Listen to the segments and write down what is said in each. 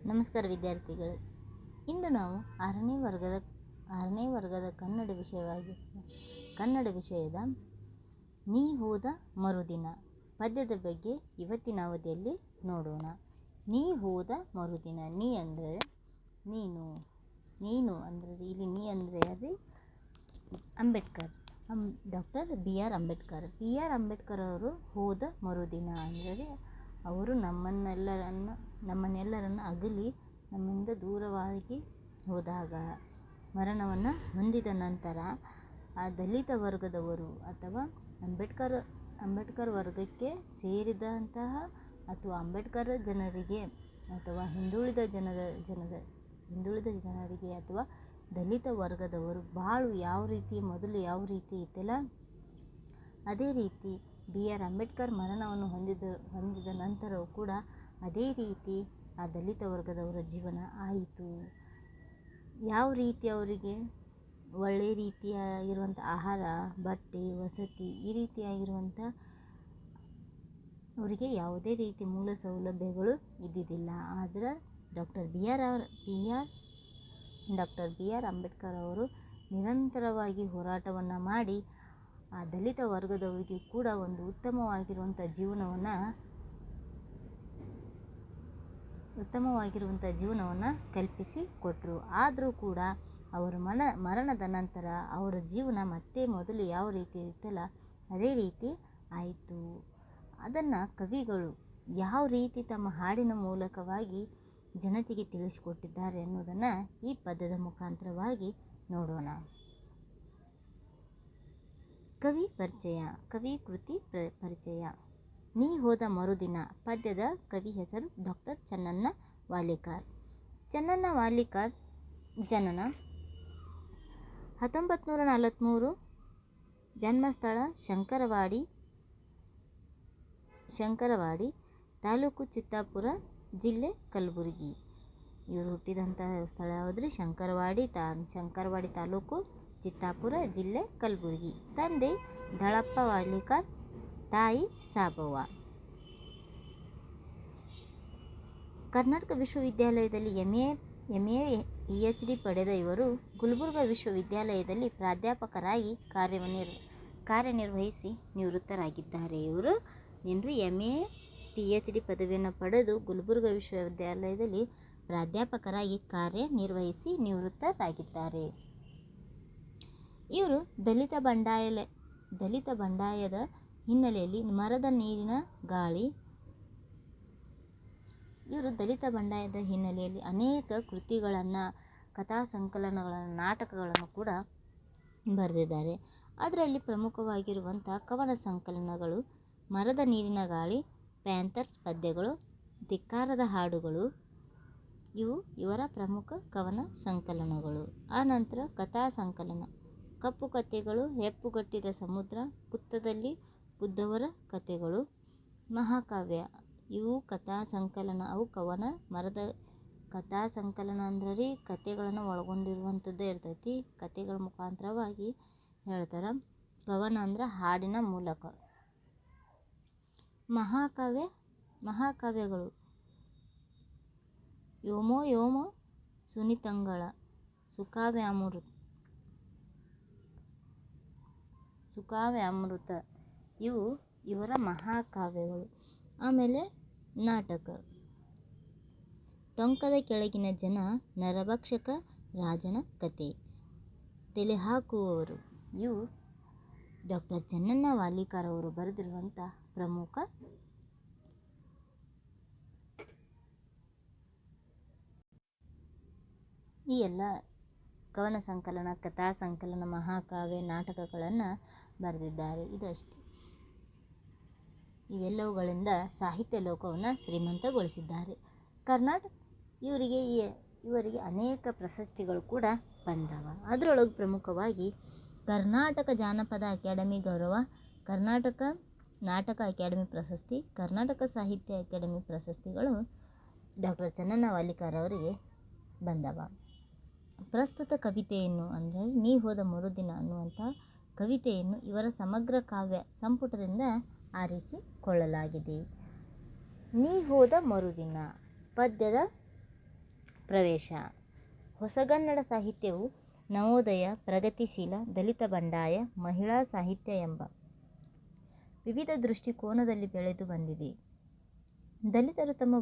ನಮಸ್ಕಾರ ವಿದ್ಯಾರ್ಥಿಗಳು. ಇಂದು ನಾವು ಆರನೇ ವರ್ಗದ ಕನ್ನಡ ವಿಷಯದ ನೀ ಹೋದ ಮರುದಿನ ಪದ್ಯದ ಬಗ್ಗೆ ಇವತ್ತಿನ ಅವಧಿಯಲ್ಲಿ ನೋಡೋಣ. ನೀ ಹೋದ ಮರುದಿನ. ನೀ ಅಂದರೆ ನೀನು ಅಂದರೆ ಇಲ್ಲಿ ನೀ ಅಂದರೆ ಯಾರು? Ambedkar, doctor BR Ambedkar. BR Ambedkar ಅವರು ಹೋದ ಮರುದಿನ ಅಂದರೆ ಅವರು ನಮ್ಮನ್ನೆಲ್ಲರನ್ನು ಅಗಲಿ ನಮ್ಮಿಂದ ದೂರವಾಗಿ ಹೋದಾಗ, ಮರಣವನ್ನು ಹೊಂದಿದ ನಂತರ ಆ ದಲಿತ ವರ್ಗದವರು ಅಥವಾ ಅಂಬೇಡ್ಕರ್ ವರ್ಗಕ್ಕೆ ಸೇರಿದಂತಹ ಅಥವಾ ಅಂಬೇಡ್ಕರ್ ಜನರಿಗೆ ಅಥವಾ ಹಿಂದುಳಿದ ಜನರಿಗೆ ಅಥವಾ ದಲಿತ ವರ್ಗದವರು ಬಾಳು ಮೊದಲು ಯಾವ ರೀತಿ ಇತ್ತಲ್ಲ, ಅದೇ ರೀತಿ BR ಅಂಬೇಡ್ಕರ್ ಮರಣವನ್ನು ಹೊಂದಿದ ನಂತರವೂ ಕೂಡ ಅದೇ ರೀತಿ ಆ ದಲಿತ ವರ್ಗದವರ ಜೀವನ ಆಯಿತು. ಯಾವ ರೀತಿ ಅವರಿಗೆ ಒಳ್ಳೆಯ ರೀತಿಯಾಗಿರುವಂಥ ಆಹಾರ, ಬಟ್ಟೆ, ವಸತಿ ಈ ರೀತಿಯಾಗಿರುವಂಥ ಅವರಿಗೆ ಯಾವುದೇ ರೀತಿ ಮೂಲ ಸೌಲಭ್ಯಗಳು ಇದ್ದಿದ್ದಿಲ್ಲ. ಆದರೆ ಡಾಕ್ಟರ್ BR ಅಂಬೇಡ್ಕರ್ ಅವರು ನಿರಂತರವಾಗಿ ಹೋರಾಟವನ್ನು ಮಾಡಿ ಆ ದಲಿತ ವರ್ಗದವರಿಗೆ ಕೂಡ ಒಂದು ಉತ್ತಮವಾಗಿರುವಂಥ ಜೀವನವನ್ನು ಕಲ್ಪಿಸಿ ಕೊಟ್ಟರು. ಆದರೂ ಕೂಡ ಅವರ ಮರಣದ ನಂತರ ಅವರ ಜೀವನ ಮತ್ತೆ ಮೊದಲು ಯಾವ ರೀತಿ ಇತ್ತಲ್ಲ ಅದೇ ರೀತಿ ಆಯಿತು. ಅದನ್ನು ಕವಿಗಳು ಯಾವ ರೀತಿ ತಮ್ಮ ಹಾಡಿನ ಮೂಲಕವಾಗಿ ಜನತೆಗೆ ತಿಳಿಸಿಕೊಟ್ಟಿದ್ದಾರೆ ಅನ್ನೋದನ್ನು ಈ ಪದ್ಯದ ಮುಖಾಂತರವಾಗಿ ನೋಡೋಣ. ಕವಿ ಕೃತಿ ಪರಿಚಯ. ನೀ ಹೋದ ಮರುದಿನ ಪದ್ಯದ ಕವಿ ಹೆಸರು ಡಾಕ್ಟರ್ ಚನ್ನಣ್ಣ ವಾಲಿಕಾರ್. ಚನ್ನಣ್ಣ ವಾಲಿಕಾರ್ ಜನನ 1943, ಜನ್ಮಸ್ಥಳ ಶಂಕರವಾಡಿ, ತಾಲೂಕು ಚಿತ್ತಾಪುರ, ಜಿಲ್ಲೆ ಕಲಬುರಗಿ. ಇವರು ಹುಟ್ಟಿದಂತಹ ಸ್ಥಳ ಯಾವುದ್ರಿ? ಶಂಕರವಾಡಿ ತಾಲೂಕು, ಚಿತ್ತಾಪುರ, ಜಿಲ್ಲೆ ಕಲಬುರಗಿ. ತಂದೆ ದಳಪ್ಪ ವಾಲಿಕಾರ್, ತಾಯಿ ಸಾಬವ್ವ. ಕರ್ನಾಟಕ ವಿಶ್ವವಿದ್ಯಾಲಯದಲ್ಲಿ MA PhD ಪಡೆದ ಇವರು ಗುಲ್ಬರ್ಗಾ ವಿಶ್ವವಿದ್ಯಾಲಯದಲ್ಲಿ ಪ್ರಾಧ್ಯಾಪಕರಾಗಿ ಕಾರ್ಯನಿರ್ವಹಿಸಿ ನಿವೃತ್ತರಾಗಿದ್ದಾರೆ. ಇವರು MA PhD ಪದವಿಯನ್ನು ಪಡೆದು ಗುಲ್ಬರ್ಗಾ ವಿಶ್ವವಿದ್ಯಾಲಯದಲ್ಲಿ ಪ್ರಾಧ್ಯಾಪಕರಾಗಿ ಕಾರ್ಯನಿರ್ವಹಿಸಿ ನಿವೃತ್ತರಾಗಿದ್ದಾರೆ. ಇವರು ದಲಿತ ಬಂಡಾಯದ ಹಿನ್ನೆಲೆಯಲ್ಲಿ ಮರದ ನೀರಿನ ಗಾಳಿ. ಇವರು ದಲಿತ ಬಂಡಾಯದ ಹಿನ್ನೆಲೆಯಲ್ಲಿ ಅನೇಕ ಕೃತಿಗಳನ್ನು, ಕಥಾ ಸಂಕಲನಗಳನ್ನು, ನಾಟಕಗಳನ್ನು ಕೂಡ ಬರೆದಿದ್ದಾರೆ. ಅದರಲ್ಲಿ ಪ್ರಮುಖವಾಗಿರುವಂಥ ಕವನ ಸಂಕಲನಗಳು ಮರದ ನೀರಿನ ಗಾಳಿ, ಪ್ಯಾಂಥರ್ಸ್ ಪದ್ಯಗಳು, ಧಿಕ್ಕಾರದ ಹಾಡುಗಳು ಇವು ಇವರ ಪ್ರಮುಖ ಕವನ ಸಂಕಲನಗಳು. ಆನಂತರ ಕಥಾ ಸಂಕಲನ ಕಪ್ಪು ಕಥೆಗಳು, ಹೆಪ್ಪುಗಟ್ಟಿದ ಸಮುದ್ರ, ಹುತ್ತದಲ್ಲಿ ಬುದ್ಧವರ ಕಥೆಗಳು, ಮಹಾಕಾವ್ಯ ಇವು ಕಥಾ ಸಂಕಲನ. ಅವು ಮರದ ಕಥಾ ಸಂಕಲನ ಅಂದ್ರೆ ಕಥೆಗಳನ್ನು ಒಳಗೊಂಡಿರುವಂಥದ್ದೇ ಇರ್ತೈತಿ. ಕಥೆಗಳ ಮುಖಾಂತರವಾಗಿ ಹೇಳ್ತಾರೆ. ಕವನ ಅಂದ್ರೆ ಹಾಡಿನ ಮೂಲಕ. ಮಹಾಕಾವ್ಯಗಳು ಯೋಮ ಸುನಿತಂಗಳ, ಸುಕಾವ್ಯಾಮೃತ ಇವು ಇವರ ಮಹಾಕಾವ್ಯಗಳು. ಆಮೇಲೆ ನಾಟಕ ಟೊಂಕದ ಕೆಳಗಿನ ಜನ, ನರಭಕ್ಷಕ ರಾಜನ ಕತೆ, ತಲೆಹಾಕುವವರು ಇವು ಡಾಕ್ಟರ್ ಚನ್ನಣ್ಣ ವಾಲಿಕಾರ್ ಅವರು ಬರೆದಿರುವಂಥ ಪ್ರಮುಖ ಈ ಎಲ್ಲ ಕವನ ಸಂಕಲನ, ಕಥಾ ಸಂಕಲನ, ಮಹಾಕಾವ್ಯ, ನಾಟಕಗಳನ್ನು ಬರೆದಿದ್ದಾರೆ. ಇದಷ್ಟು ಇವೆಲ್ಲವುಗಳಿಂದ ಸಾಹಿತ್ಯ ಲೋಕವನ್ನು ಶ್ರೀಮಂತಗೊಳಿಸಿದ್ದಾರೆ. ಇವರಿಗೆ ಅನೇಕ ಪ್ರಶಸ್ತಿಗಳು ಕೂಡ ಬಂದವ. ಅದರೊಳಗೆ ಪ್ರಮುಖವಾಗಿ ಕರ್ನಾಟಕ ಜಾನಪದ ಅಕಾಡೆಮಿ ಗೌರವ, ಕರ್ನಾಟಕ ನಾಟಕ ಅಕಾಡೆಮಿ ಪ್ರಶಸ್ತಿ, ಕರ್ನಾಟಕ ಸಾಹಿತ್ಯ ಅಕಾಡೆಮಿ ಪ್ರಶಸ್ತಿಗಳು ಡಾಕ್ಟರ್ ಚನ್ನಣ್ಣ ವಾಲಿಕಾರ್ ಅವರಿಗೆ ಬಂದವ. ಪ್ರಸ್ತುತ ಕವಿತೆಯನ್ನು ಅಂದರೆ ನೀ ಹೋದ ಮರುದಿನ ಅನ್ನುವಂಥ ಕವಿತೆಯನ್ನು ಇವರ ಸಮಗ್ರ ಕಾವ್ಯ ಸಂಪುಟದಿಂದ ಆರಿಸಿಕೊಳ್ಳಲಾಗಿದೆ. ನೀ ಹೋದ ಮರುದಿನ ಪದ್ಯದ ಪ್ರವೇಶ. ಹೊಸಗನ್ನಡ ಸಾಹಿತ್ಯವು ನವೋದಯ, ಪ್ರಗತಿಶೀಲ, ದಲಿತ ಬಂಡಾಯ, ಮಹಿಳಾ ಸಾಹಿತ್ಯ ಎಂಬ ವಿವಿಧ ದೃಷ್ಟಿಕೋನದಲ್ಲಿ ಬೆಳೆದು ಬಂದಿದೆ. ದಲಿತರು ತಮ್ಮ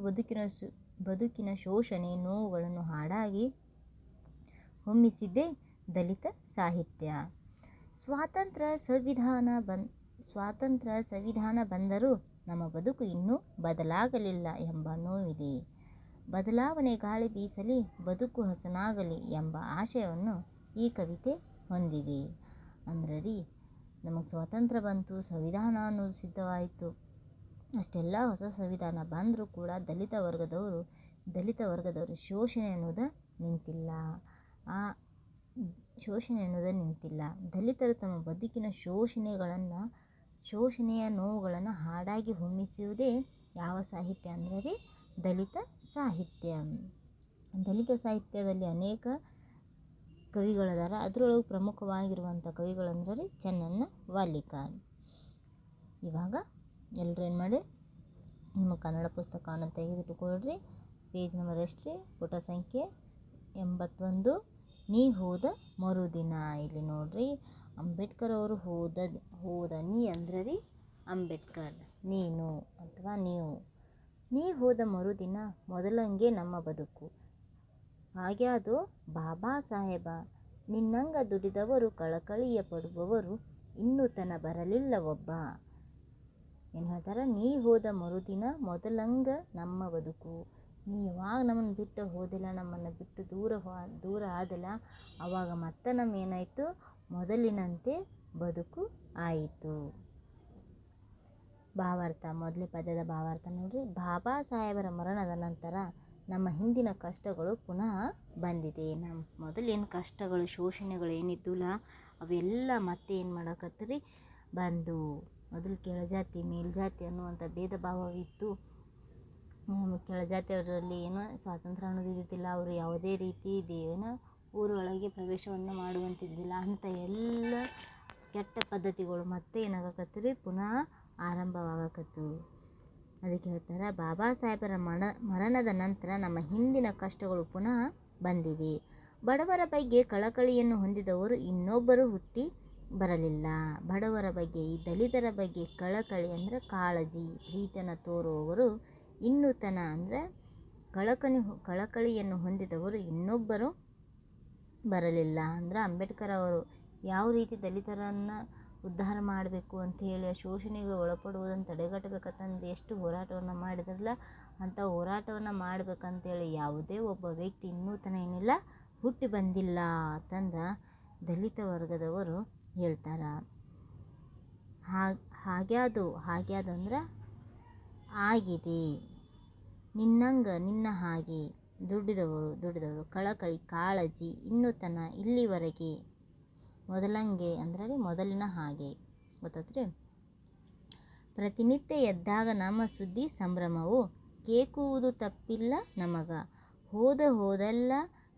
ಬದುಕಿನ ಶೋಷಣೆ, ನೋವುಗಳನ್ನು ಹಾಡಾಗಿ ಹೊಮ್ಮಿಸಿದ್ದೇ ದಲಿತ ಸಾಹಿತ್ಯ. ಸ್ವಾತಂತ್ರ್ಯ ಸಂವಿಧಾನ ಬಂದರೂ ನಮ್ಮ ಬದುಕು ಇನ್ನೂ ಬದಲಾಗಲಿಲ್ಲ ಎಂಬ ನೋವಿದೆ. ಬದಲಾವಣೆ ಗಾಳಿ ಬೀಸಲಿ, ಬದುಕು ಹಸನಾಗಲಿ ಎಂಬ ಆಶಯವನ್ನು ಈ ಕವಿತೆ ಹೊಂದಿದೆ. ಅಂದ್ರೆ ರೀ, ನಮಗೆ ಸ್ವಾತಂತ್ರ್ಯ ಬಂತು, ಸಂವಿಧಾನ ಅನ್ನೋದು ಸಿದ್ಧವಾಯಿತು, ಅಷ್ಟೆಲ್ಲ ಹೊಸ ಸಂವಿಧಾನ ಬಂದರೂ ಕೂಡ ದಲಿತ ವರ್ಗದವರು ಶೋಷಣೆ ಅನ್ನೋದು ನಿಂತಿಲ್ಲ. ಆ ಶೋಷಣೆ ಅನ್ನೋದು ನಿಂತಿಲ್ಲ. ದಲಿತರು ತಮ್ಮ ಬದುಕಿನ ಶೋಷಣೆಯ ನೋವುಗಳನ್ನು ಹಾಡಾಗಿ ಹೊಮ್ಮಿಸುವುದೇ ಯಾವ ಸಾಹಿತ್ಯ ಅಂದ್ರೆ ರೀ, ದಲಿತ ಸಾಹಿತ್ಯ. ದಲಿತ ಸಾಹಿತ್ಯದಲ್ಲಿ ಅನೇಕ ಕವಿಗಳದಾರ. ಅದರೊಳಗೆ ಪ್ರಮುಖವಾಗಿರುವಂಥ ಕವಿಗಳಂದ್ರೆ ರೀ ಚೆನ್ನಣ್ಣ ವಾಲಿಕಾನ್. ಇವಾಗ ಎಲ್ಲರೂ ಏನು ಮಾಡಿ, ನಿಮ್ಮ ಕನ್ನಡ ಪುಸ್ತಕವನ್ನು ತೆಗೆದಿಟ್ಟುಕೊಳ್ರಿ. ಪೇಜ್ ನಂಬರ್ ಎಷ್ಟು ರೀ? ಪುಟ ಸಂಖ್ಯೆ 81. ನೀ ಹೋದ ಮರುದಿನ. ಇಲ್ಲಿ ನೋಡ್ರಿ, ಅಂಬೇಡ್ಕರ್ ಅವರು ಹೋದ ನೀ ಅಂದ್ರೆ ರೀ ಅಂಬೇಡ್ಕರ್, ನೀನು ಅಥವಾ ನೀವು. ನೀ ಹೋದ ಮರುದಿನ ಮೊದಲಂಗೆ ನಮ್ಮ ಬದುಕು, ಹಾಗ್ಯಾದು ಬಾಬಾ ಸಾಹೇಬ. ನಿನ್ನಂಗ ದುಡಿದವರು, ಕಳಕಳಿಯ ಪಡುವವರು, ಇನ್ನೂ ತನ ಬರಲಿಲ್ಲ ಒಬ್ಬ. ಏನು ಹೇಳ್ತಾರೆ? ನೀ ಹೋದ ಮರುದಿನ ಮೊದಲಂಗ ನಮ್ಮ ಬದುಕು. ನೀ ಯಾವಾಗ ನಮ್ಮನ್ನು ಬಿಟ್ಟು ಹೋದಿಲ್ಲ, ನಮ್ಮನ್ನು ಬಿಟ್ಟು ದೂರ ಆದಿಲ್ಲ, ಆವಾಗ ಮತ್ತೆ ನಮ್ಮ ಏನಾಯಿತು? ಮೊದಲಿನಂತೆ ಬದುಕು ಆಯಿತು. ಭಾವಾರ್ಥ. ಮೊದಲೇ ಪದ್ಯದ ಭಾವಾರ್ಥ ನೋಡ್ರಿ. ಬಾಬಾ ಸಾಹೇಬರ ಮರಣದ ನಂತರ ನಮ್ಮ ಹಿಂದಿನ ಕಷ್ಟಗಳು ಪುನಃ ಬಂದಿದೆ. ನಮ್ಮ ಮೊದಲೇನು ಕಷ್ಟಗಳು, ಶೋಷಣೆಗಳು ಏನಿದ್ದುಲ್ಲ, ಅವೆಲ್ಲ ಮತ್ತೆ ಏನು ಮಾಡಕತ್ತರಿ? ಬಂದು. ಮೊದಲು ಕೆಳಜಾತಿ ಮೇಲ್ಜಾತಿ ಅನ್ನುವಂಥ ಭೇದ ಭಾವವಿತ್ತು. ಕೆಳಜಾತಿಯವರಲ್ಲಿ ಏನು ಸ್ವಾತಂತ್ರ್ಯ ಅನ್ನೋದು ಇದ್ದಿದ್ದಿಲ್ಲ. ಅವರು ಯಾವುದೇ ರೀತಿ ಊರೊಳಗೆ ಪ್ರವೇಶವನ್ನು ಮಾಡುವಂತಿದ್ದಿಲ್ಲ. ಅಂಥ ಎಲ್ಲ ಕೆಟ್ಟ ಪದ್ಧತಿಗಳು ಮತ್ತೆ ಏನಾಗಕತ್ತರಿ? ಪುನಃ ಆರಂಭವಾಗಕತ್ತು. ಅದಕ್ಕೆ ಹೇಳ್ತಾರೆ, ಬಾಬಾ ಸಾಹೇಬರ ಮರಣದ ನಂತರ ನಮ್ಮ ಹಿಂದಿನ ಕಷ್ಟಗಳು ಪುನಃ ಬಂದಿವೆ. ಬಡವರ ಬಗ್ಗೆ ಕಳಕಳಿಯನ್ನು ಹೊಂದಿದವರು ಇನ್ನೊಬ್ಬರು ಹುಟ್ಟಿ ಬರಲಿಲ್ಲ. ಬಡವರ ಬಗ್ಗೆ, ಈ ದಲಿತರ ಬಗ್ಗೆ ಕಳಕಳಿ ಅಂದರೆ ಕಾಳಜಿ, ಪ್ರೀತಿಯನ್ನು ತೋರುವವರು ಇನ್ನೂತನ ಅಂದರೆ ಕಳಕಳಿಯನ್ನು ಹೊಂದಿದವರು ಇನ್ನೊಬ್ಬರು ಬರಲಿಲ್ಲ. ಅಂದರೆ ಅಂಬೇಡ್ಕರ್ ಅವರು ಯಾವ ರೀತಿ ದಲಿತರನ್ನು ಉದ್ಧಾರ ಮಾಡಬೇಕು ಅಂಥೇಳಿ, ಶೋಷಣೆಗೆ ಒಳಪಡುವುದನ್ನು ತಡೆಗಟ್ಟಬೇಕಂತಂದು ಎಷ್ಟು ಹೋರಾಟವನ್ನು ಮಾಡಿದ್ರಲ್ಲ, ಅಂಥ ಹೋರಾಟವನ್ನು ಮಾಡಬೇಕಂತೇಳಿ ಯಾವುದೇ ಒಬ್ಬ ವ್ಯಕ್ತಿ ಇನ್ನೂ ತನಕ ಏನಿಲ್ಲ, ಹುಟ್ಟಿ ಬಂದಿಲ್ಲ ಅಂತಂದ ದಲಿತ ವರ್ಗದವರು ಹೇಳ್ತಾರ. ಹಾಗ್ಯಾದು ಅಂದ್ರೆ ಆಗಿದೆ. ನಿನ್ನ ಹಾಗೆ ದುಡಿದವರು ಕಳಕಳಿ ಕಾಳಜಿ ಇನ್ನೂತನ ಇಲ್ಲಿವರೆಗೆ. ಮೊದಲಂಗೆ ಅಂದ್ರೆ ಮೊದಲಿನ ಹಾಗೆ. ಗೊತ್ತಾತ್ರಿ? ಪ್ರತಿನಿತ್ಯ ಎದ್ದಾಗ ನಮ್ಮ ಸುದ್ದಿ ಸಂಭ್ರಮವು, ಕೇಕುವುದು ತಪ್ಪಿಲ್ಲ ನಮಗ. ಹೋದೆಲ್ಲ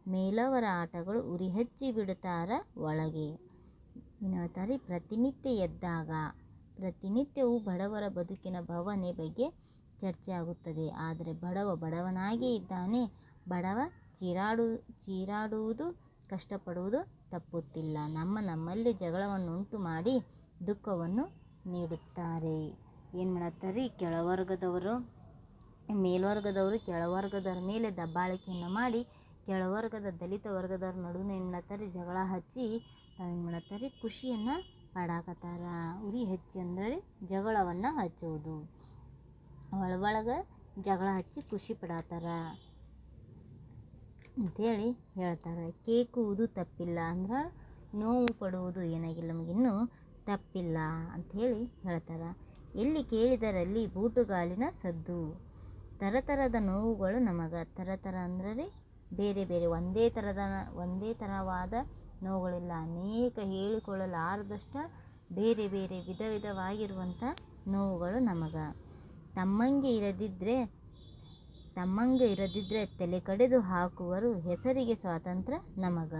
ಮೇಲವರ ಆಟಗಳು, ಉರಿ ಹಚ್ಚಿ ಬಿಡುತ್ತಾರ ಒಳಗೆ. ಏನು ಹೇಳ್ತಾರೆ? ಪ್ರತಿನಿತ್ಯ ಎದ್ದಾಗ, ಪ್ರತಿನಿತ್ಯವೂ ಬಡವರ ಬದುಕಿನ ಭಾವನೆ ಬಗ್ಗೆ ಚರ್ಚೆ ಆಗುತ್ತದೆ. ಆದರೆ ಬಡವನಾಗೇ ಇದ್ದಾನೆ. ಬಡವ ಚೀರಾಡುವುದು, ಕಷ್ಟಪಡುವುದು ತಪ್ಪುತ್ತಿಲ್ಲ. ನಮ್ಮಲ್ಲಿ ಜಗಳವನ್ನುಂಟು ಮಾಡಿ ದುಃಖವನ್ನು ನೀಡುತ್ತಾರೆ. ಏನು ಮಾಡತ್ತಾರೆ? ಕೆಳವರ್ಗದವರು ಮೇಲ್ವರ್ಗದವರು ಕೆಳವರ್ಗದವ್ರ ಮೇಲೆ ದಬ್ಬಾಳಿಕೆಯನ್ನು ಮಾಡಿ, ಕೆಳವರ್ಗದ ದಲಿತ ವರ್ಗದವ್ರ ನಡುವೆ ಏನು ಮಾಡತ್ತಾರೆ? ಜಗಳ ಹಚ್ಚಿ ತಾವೇನು ಮಾಡತ್ತಾರೆ? ಖುಷಿಯನ್ನು ಪಡಾಕತ್ತಾರ. ಉರಿ ಹಚ್ಚಿ ಅಂದರೆ ಜಗಳವನ್ನು ಹಚ್ಚೋದು. ಒಳಗೆ ಜಗಳ ಹಚ್ಚಿ ಖುಷಿ ಪಡಾತಾರ ಅಂಥೇಳಿ ಹೇಳ್ತಾರೆ. ಕೇಕುವುದು ತಪ್ಪಿಲ್ಲ ಅಂದ್ರೆ ನೋವು ಪಡುವುದು ಏನಾಗಿಲ್ಲ, ನಮಗಿನ್ನೂ ತಪ್ಪಿಲ್ಲ ಅಂಥೇಳಿ ಹೇಳ್ತಾರೆ. ಎಲ್ಲಿ ಕೇಳಿದರಲ್ಲಿ ಬೂಟುಗಾಲಿನ ಸದ್ದು. ಥರದ ನೋವುಗಳು ನಮಗೆ. ಥರ ಅಂದ್ರೆ ರೀ ಬೇರೆ ಬೇರೆ, ಒಂದೇ ಥರವಾದ ನೋವುಗಳಿಲ್ಲ. ಅನೇಕ ಹೇಳಿಕೊಳ್ಳಲಾರದಷ್ಟ ಬೇರೆ ಬೇರೆ ವಿಧವಾಗಿರುವಂಥ ನೋವುಗಳು ನಮಗೆ. ತಮ್ಮಂಗೆ ಇರದಿದ್ರೆ ತಲೆ ಕಡೆದು ಹಾಕುವರು, ಹೆಸರಿಗೆ ಸ್ವಾತಂತ್ರ್ಯ ನಮಗ.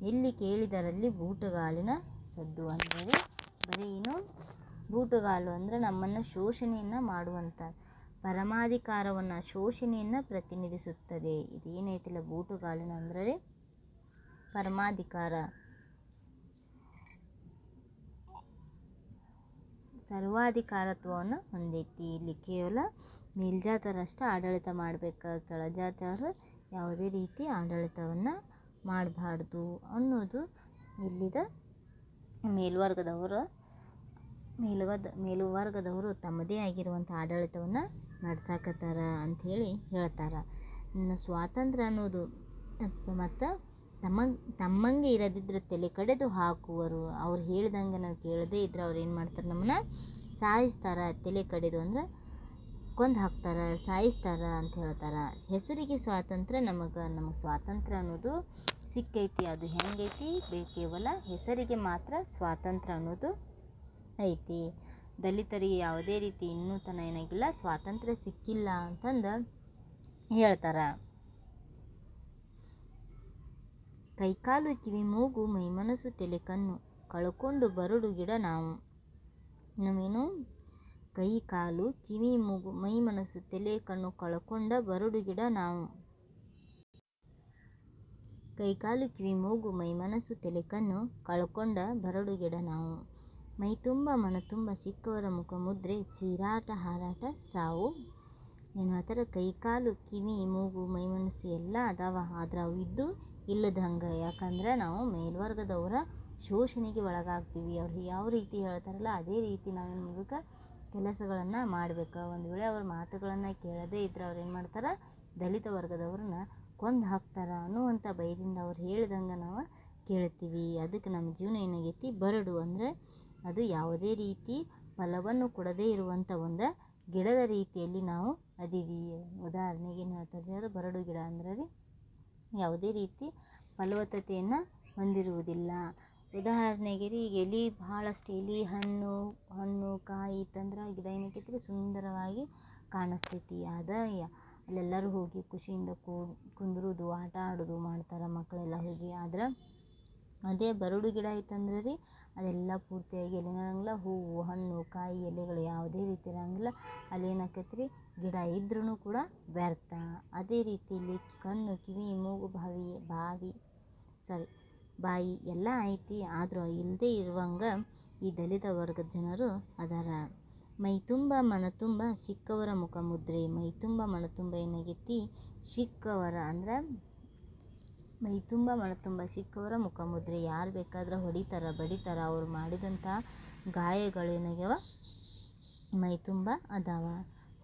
ಎಲ್ಲಿ ಕೇಳಿದರಲ್ಲಿ ಬೂಟುಗಾಲಿನ ಸದ್ದು ಅಂದರೆ ಬರೀ ಬೂಟುಗಾಲು ಅಂದರೆ ನಮ್ಮನ್ನು ಶೋಷಣೆಯನ್ನು ಮಾಡುವಂಥ, ಪರಮಾಧಿಕಾರವನ್ನು ಶೋಷಣೆಯನ್ನು ಪ್ರತಿನಿಧಿಸುತ್ತದೆ. ಇದೇನೈತಿಲ್ಲ ಬೂಟುಗಾಲಿನ ಅಂದರೆ ಪರಮಾಧಿಕಾರ, ಸರ್ವಾಧಿಕಾರತ್ವವನ್ನು ಹೊಂದೈತಿ. ಇಲ್ಲಿ ಕೇವಲ ಮೇಲ್ಜಾತಿಯರಷ್ಟು ಆಡಳಿತ ಮಾಡಬೇಕು, ಕೆಳಜಾತಿಯವರು ಯಾವುದೇ ರೀತಿ ಆಡಳಿತವನ್ನು ಮಾಡಬಾರ್ದು ಅನ್ನೋದು ಇಲ್ಲಿದ ಮೇಲ್ವರ್ಗದವರು ತಮ್ಮದೇ ಆಗಿರುವಂಥ ಆಡಳಿತವನ್ನು ನಡ್ಸಾಕತ್ತಾರ ಅಂಥೇಳಿ ಹೇಳ್ತಾರೆ. ಇನ್ನು ಸ್ವಾತಂತ್ರ್ಯ ಅನ್ನೋದು ಮತ್ತು ತಮ್ಮಂಗೆ ಇರದಿದ್ದರೆ ತಲೆ ಕಡೆದು ಹಾಕುವರು. ಅವ್ರು ಹೇಳ್ದಂಗೆ ನಾವು ಕೇಳದೇ ಇದ್ರೆ ಅವ್ರು ಏನು ಮಾಡ್ತಾರೆ, ನಮ್ಮನ್ನ ಸಾಯಿಸ್ತಾರೆ. ತಲೆ ಕಡೆದು ಅಂದ್ರೆ ಕೊಂದು ಹಾಕ್ತಾರೆ, ಸಾಯಿಸ್ತಾರೆ ಅಂತ ಹೇಳ್ತಾರೆ. ಹೆಸರಿಗೆ ಸ್ವಾತಂತ್ರ್ಯ, ನಮಗೆ ಸ್ವಾತಂತ್ರ್ಯ ಅನ್ನೋದು ಸಿಕ್ಕೈತಿ. ಅದು ಹೆಂಗೈತಿ, ಕೇವಲ ಹೆಸರಿಗೆ ಮಾತ್ರ ಸ್ವಾತಂತ್ರ್ಯ ಅನ್ನೋದು ಐತಿ. ದಲಿತರಿಗೆ ಯಾವುದೇ ರೀತಿ ಇನ್ನೂ ತನಕ ಏನಾಗಿಲ್ಲ, ಸ್ವಾತಂತ್ರ್ಯ ಸಿಕ್ಕಿಲ್ಲ ಅಂತಂದು ಹೇಳ್ತಾರೆ. ಕೈಕಾಲು ಕಿವಿ ಮೂಗು ಮೈಮನಸ್ಸು ತಲೆ ಕಣ್ಣು ಕಳ್ಕೊಂಡು ಬರಡು ಗಿಡ ನಾವು. ನಾವೇನು ಕೈ ಕಾಲು ಕಿವಿ ಮೂಗು ಮೈ ಮನಸ್ಸು ತಲೆ ಕಣ್ಣು ಕಳ್ಕೊಂಡ ಬರಡು ಗಿಡ ನಾವು. ಕೈಕಾಲು ಕಿವಿ ಮೂಗು ಮೈ ಮನಸ್ಸು ತಲೆ ಕಣ್ಣು ಕಳ್ಕೊಂಡ ಬರಡು ಗಿಡ ನಾವು. ಮೈ ತುಂಬ ಮನ ತುಂಬ ಸಿಕ್ಕವರ ಮುಖ ಮುದ್ರೆ ಚೀರಾಟ ಹಾರಾಟ ಸಾವು. ಏನು ಹೇಳ್ತಾರೆ, ಕೈಕಾಲು ಕಿವಿ ಮೂಗು ಮೈ ಮನಸ್ಸು ಎಲ್ಲ ಅದಾವ, ಆದ್ರೆ ಅವು ಇದ್ದು ಇಲ್ಲದಂಗೆ. ಯಾಕಂದ್ರೆ ನಾವು ಮೇಲ್ವರ್ಗದವರ ಶೋಷಣೆಗೆ ಒಳಗಾಗ್ತೀವಿ. ಅವ್ರು ಯಾವ ರೀತಿ ಹೇಳ್ತಾರಲ್ಲ ಅದೇ ರೀತಿ ನಾವೇನು ಮಾಡ್ಬೇಕು, ಕೆಲಸಗಳನ್ನು ಮಾಡ್ಬೇಕು. ಒಂದು ವೇಳೆ ಅವ್ರ ಮಾತುಗಳನ್ನು ಕೇಳದೇ ಇದ್ರೆ ಅವ್ರು ಏನು ಮಾಡ್ತಾರೆ, ದಲಿತ ವರ್ಗದವ್ರನ್ನ ಕೊಂದು ಹಾಕ್ತಾರೆ ಅನ್ನುವಂಥ ಭಯದಿಂದ ಅವ್ರು ಹೇಳ್ದಂಗೆ ನಾವು ಕೇಳ್ತೀವಿ. ಅದಕ್ಕೆ ನಮ್ಮ ಜೀವನ ಏನಾಗೈತಿ, ಬರಡು ಅಂದರೆ ಅದು ಯಾವುದೇ ರೀತಿ ಫಲವನ್ನು ಕೊಡದೇ ಇರುವಂಥ ಒಂದು ಗಿಡದ ರೀತಿಯಲ್ಲಿ ನಾವು ಅದೀವಿ. ಉದಾಹರಣೆಗೆ ಏನು ಹೇಳ್ತಾರೆ, ಬರಡು ಗಿಡ ಅಂದರೆ ರೀ ಯಾವುದೇ ರೀತಿ ಫಲವತ್ತತೆಯನ್ನು ಹೊಂದಿರುವುದಿಲ್ಲ. ಉದಾಹರಣೆಗೆ ರೀ, ಈಗ ಎಲೆ ಭಾಳಷ್ಟು ಎಲೆ ಹಣ್ಣು ಕಾಯಿ ಇತ್ತಂದ್ರೆ ಗಿಡ ಏನಕ್ಕೈತಿ ರೀ, ಸುಂದರವಾಗಿ ಕಾಣಿಸ್ತೈತಿ. ಅಲ್ಲೆಲ್ಲರೂ ಹೋಗಿ ಖುಷಿಯಿಂದ ಕುಂದ್ರೋದು, ಆಟ ಆಡೋದು ಮಾಡ್ತಾರೆ ಮಕ್ಕಳೆಲ್ಲ ಹೋಗಿ. ಆದ್ರೆ ಅದೇ ಬರಡು ಗಿಡ ಐತಂದ್ರೆ ರೀ, ಅದೆಲ್ಲ ಪೂರ್ತಿಯಾಗಿ ಎಲೆನಂಗಿಲ್ಲ, ಹೂವು ಹಣ್ಣು ಕಾಯಿ ಎಲೆಗಳು ಯಾವುದೇ ರೀತಿ ಇರೋಂಗಿಲ್ಲ. ಅಲ್ಲಿ ಏನಾಕೈತಿ ರೀ, ಗಿಡ ಇದ್ರೂ ಕೂಡ ವ್ಯರ್ಥ. ಅದೇ ರೀತಿ ಇಲ್ಲಿ ಕಣ್ಣು ಕಿವಿ ಮೂಗು ಬಾಯಿ ಎಲ್ಲ ಐತಿ, ಆದರೂ ಇಲ್ಲದೆ ಇರುವಂಗೆ ಈ ದಲಿತ ವರ್ಗದ ಜನರು ಅದಾರ. ಮೈ ತುಂಬ ಮನ ತುಂಬ ಸಿಕ್ಕವರ ಮುಖ ಮುದ್ರೆ. ಮೈ ತುಂಬ ಮನ ತುಂಬ ಏನಾಗೈತಿ, ಸಿಕ್ಕವರ ಅಂದ್ರೆ ಮೈ ತುಂಬ ಮನ ತುಂಬ ಸಿಕ್ಕವರ ಮುಖ ಮುದ್ರೆ. ಯಾರು ಬೇಕಾದ್ರೆ ಹೊಡಿತಾರೆ ಬಡಿತಾರ, ಅವ್ರು ಮಾಡಿದಂಥ ಗಾಯಗಳೇನಾಗ್ಯಾವ ಮೈ ತುಂಬ ಅದಾವ.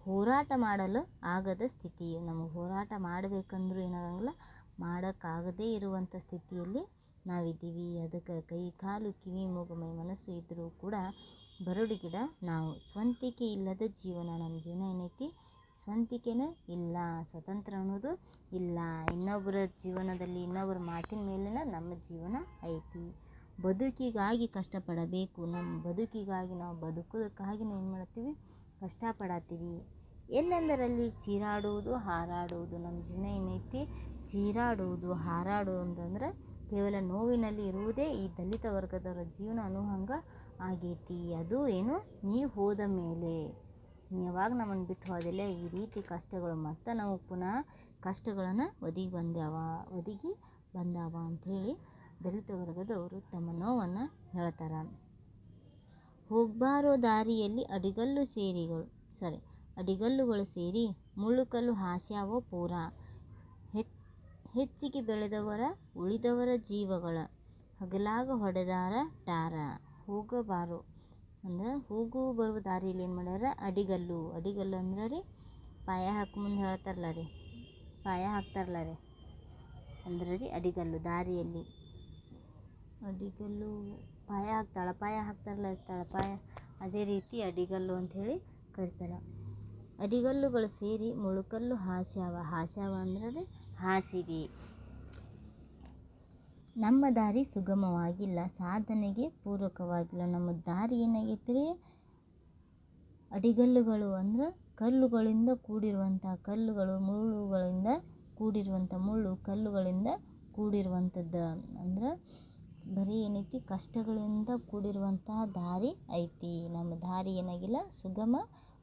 ಹೋರಾಟ ಮಾಡಲು ಆಗದ ಸ್ಥಿತಿ. ನಮಗೆ ಹೋರಾಟ ಮಾಡಬೇಕಂದ್ರೂ ಏನಾಗಂಗಿಲ್ಲ, ಮಾಡೋಕ್ಕಾಗದೇ ಇರುವಂಥ ಸ್ಥಿತಿಯಲ್ಲಿ ನಾವಿದ್ದೀವಿ. ಅದಕ್ಕೆ ಕೈ ಕಾಲು ಕಿವಿ ಮೂಗು ಮೈ ಮನಸ್ಸು ಇದ್ದರೂ ಕೂಡ ಬರಡು ಗಿಡ ನಾವು. ಸ್ವಂತಿಕೆ ಇಲ್ಲದ ಜೀವನ. ನಮ್ಮ ಜೀವನ ಏನೈತಿ, ಸ್ವಂತಿಕೆನೇ ಇಲ್ಲ, ಸ್ವತಂತ್ರ ಅನ್ನೋದು ಇಲ್ಲ. ಇನ್ನೊಬ್ಬರ ಜೀವನದಲ್ಲಿ ಇನ್ನೊಬ್ಬರ ಮಾತಿನ ಮೇಲಿನ ನಮ್ಮ ಜೀವನ ಐತಿ. ಬದುಕಿಗಾಗಿ ಕಷ್ಟಪಡಬೇಕು. ನಮ್ಮ ಬದುಕಿಗಾಗಿ ನಾವು ಬದುಕೋದಕ್ಕಾಗಿ ನಾವು ಏನು ಮಾಡ್ತೀವಿ, ಕಷ್ಟಪಡತ್ತೀವಿ. ಎಲ್ಲೆಂದರಲ್ಲಿ ಚೀರಾಡುವುದು ಹಾರಾಡುವುದು. ನಮ್ಮ ಜೀವನ ಏನೈತಿ, ಚೀರಾಡುವುದು ಹಾರಾಡುವುದು ಅಂತಂದ್ರೆ ಕೇವಲ ನೋವಿನಲ್ಲಿ ಇರುವುದೇ ಈ ದಲಿತ ವರ್ಗದವರ ಜೀವನ ಅನ್ನೋ ಹಂಗೆ ಆಗೈತಿ. ಅದು ಏನು, ನೀವು ಹೋದ ಮೇಲೆ, ನೀವು ಯಾವಾಗ ನಮ್ಮನ್ನು ಬಿಟ್ಟು ಹೋದಿಲ್ಲ ಈ ರೀತಿ ಕಷ್ಟಗಳು ಮತ್ತು ನಾವು ಪುನಃ ಕಷ್ಟಗಳನ್ನು ಒದಗಿ ಬಂದಾವ ಅಂಥೇಳಿ ದಲಿತ ವರ್ಗದವರು ತಮ್ಮ ನೋವನ್ನು ಹೇಳ್ತಾರೆ. ಹೋಗಬಾರೋ ದಾರಿಯಲ್ಲಿ ಅಡಿಗಲ್ಲುಗಳು ಸೇರಿ ಮುಳ್ಳುಕಲ್ಲು ಹಾಸ್ಯಾವೋ ಪೂರ. ಹೆಚ್ಚಿಗೆ ಬೆಳೆದವರ ಉಳಿದವರ ಜೀವಗಳ ಹಗಲಾಗ ಹೊಡೆದಾರ ಟಾರ. ಹೋಗಬಾರೋ ಅಂದ್ರೆ ಹೋಗು ಬರುವ ದಾರಿಯಲ್ಲಿ ಏನು ಮಾಡ್ಯಾರ, ಅಡಿಗಲ್ಲು ಅಂದ್ರೆ ರೀ ಪಾಯ ಹಾಕಿ ಮುಂದೆ ಹೇಳ್ತಾರಲ್ಲ ರೀ, ಪಾಯ ಹಾಕ್ತಾರಲ್ಲ ರೀ ಅಂದ್ರೆ ರೀ ಅಡಿಗಲ್ಲು. ದಾರಿಯಲ್ಲಿ ಅಡಿಗಲ್ಲು ತಳಪಾಯ ಹಾಕ್ತಾರಲ್ಲ, ತಳಪಾಯ ಅದೇ ರೀತಿ ಅಡಿಗಲ್ಲು ಅಂಥೇಳಿ ಕರೀತಾರೆ. ಅಡಿಗಲ್ಲುಗಳು ಸೇರಿ ಮುಳುಕಲ್ಲು ಹಾಸ್ಯಾವ ಅಂದ್ರೆ ರೀ ಹಾಸಿಗೆ. ನಮ್ಮ ದಾರಿ ಸುಗಮವಾಗಿಲ್ಲ, ಸಾಧನೆಗೆ ಪೂರಕವಾಗಿಲ್ಲ. ನಮ್ಮ ದಾರಿ ಏನಾಗೈತಿ ರೀ, ಅಡಿಗಲ್ಲುಗಳು ಅಂದ್ರೆ ಕಲ್ಲುಗಳಿಂದ ಕೂಡಿರುವಂಥ ಕಲ್ಲುಗಳು, ಮುಳ್ಳುಗಳಿಂದ ಕೂಡಿರುವಂಥ ಕಲ್ಲುಗಳಿಂದ ಕೂಡಿರುವಂಥದ್ದು. ಅಂದ್ರೆ ಬರೀ ಏನೈತಿ, ಕಷ್ಟಗಳಿಂದ ಕೂಡಿರುವಂತಹ ದಾರಿ ಐತಿ. ನಮ್ಮ ದಾರಿ ಏನಾಗಿಲ್ಲ,